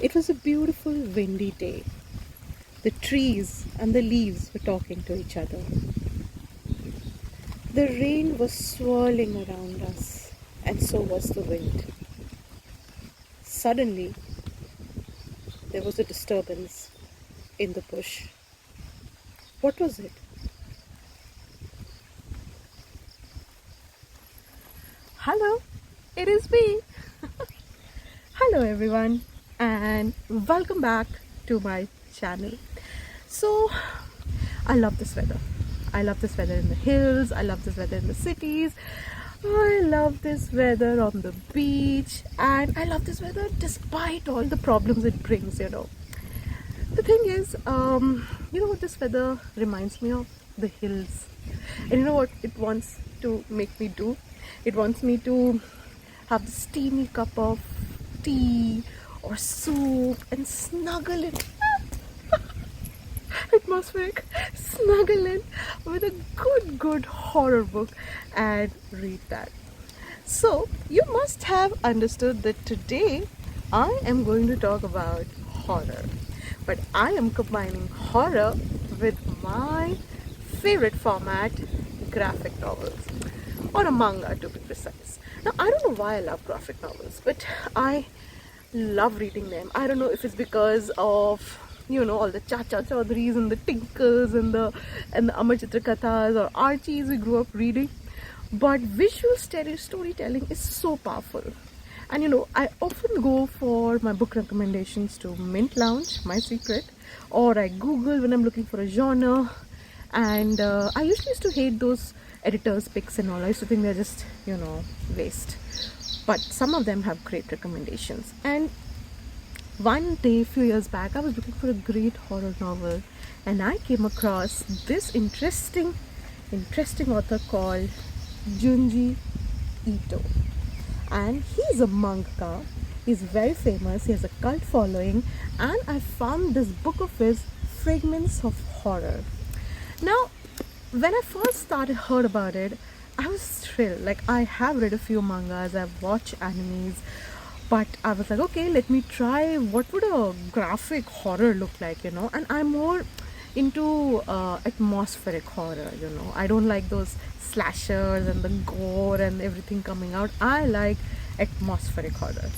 It was a beautiful windy day. The trees and the leaves were talking to each other. The rain was swirling around us, and so was the wind. Suddenly, there was a disturbance in the bush. What was it? Hello, it is me. Hello everyone, and welcome back to my channel. So, I love this weather. I love this weather in the hills, I love this weather in the cities, I love this weather on the beach, and I love this weather despite all the problems it brings. The thing is, you know what this weather reminds me of? The hills. And you know what it wants to make me do? It wants me to have the steamy cup of tea or soup and snuggle in atmospheric, snuggle in with a good horror book and read that. So you must have understood that today I am going to talk about horror, but I am combining horror with my favorite format, graphic novels, or a manga to be precise. Now I don't know why I love graphic novels, but I love reading them. I don't know if it's because of all the Chacha Chaudharys and the Tinkles and the Amar Chitra Kathas or Archies we grew up reading, but visual storytelling is so powerful. And I often go for my book recommendations to Mint Lounge, my secret, or I Google when I'm looking for a genre. And I usually used to hate those editors' picks and all. I used to think they're just waste, but some of them have great recommendations. And one day, a few years back, I was looking for a great horror novel, and I came across this interesting author called Junji Ito. And he's a mangaka. He's very famous. He has a cult following, and I found this book of his, Fragments of Horror. Now, when I first heard about it, I was thrilled. Like, I have read a few mangas, I've watched animes, but I was like, okay, let me try what would a graphic horror look like, and I'm more into atmospheric horror. I don't like those slashers and the gore and everything coming out. I like atmospheric horror.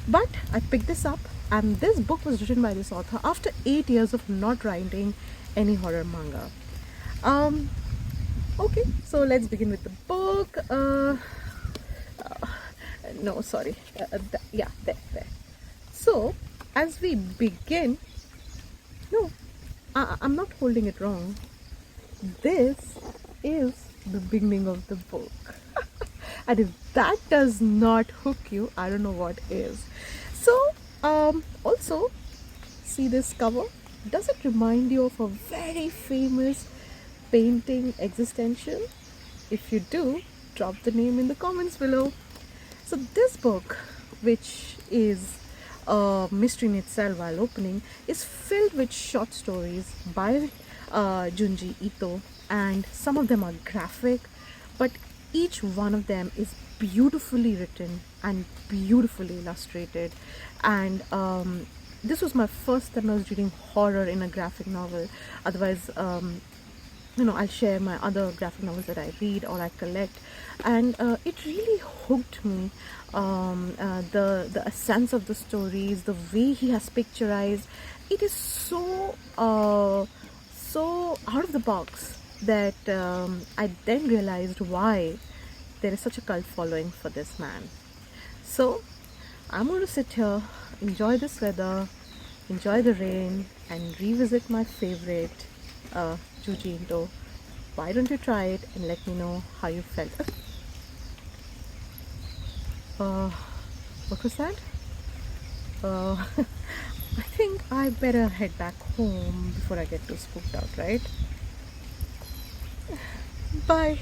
But I picked this up, and this book was written by this author after 8 years of not writing any horror manga. Okay, so let's begin with the book. No, sorry. There. So, as we begin, no, I'm not holding it wrong. This is the beginning of the book. And if that does not hook you, I don't know what is. So, also, see this cover? Does it remind you of a very famous painting, Existential? If you do, drop the name in the comments below. So this book, which is a mystery in itself while opening, is filled with short stories by Junji Ito, and some of them are graphic, but each one of them is beautifully written and beautifully illustrated. And this was my first time I was reading horror in a graphic novel. Otherwise, I'll share my other graphic novels that I read or I collect, and it really hooked me. The sense of the stories, the way he has picturized, it is so out of the box that I then realized why there is such a cult following for this man. So I'm going to sit here, enjoy this weather, enjoy the rain, and revisit my favorite Junji Ito. Why don't you try it and let me know how you felt? What was that? I think I better head back home before I get too spooked out, right? Bye.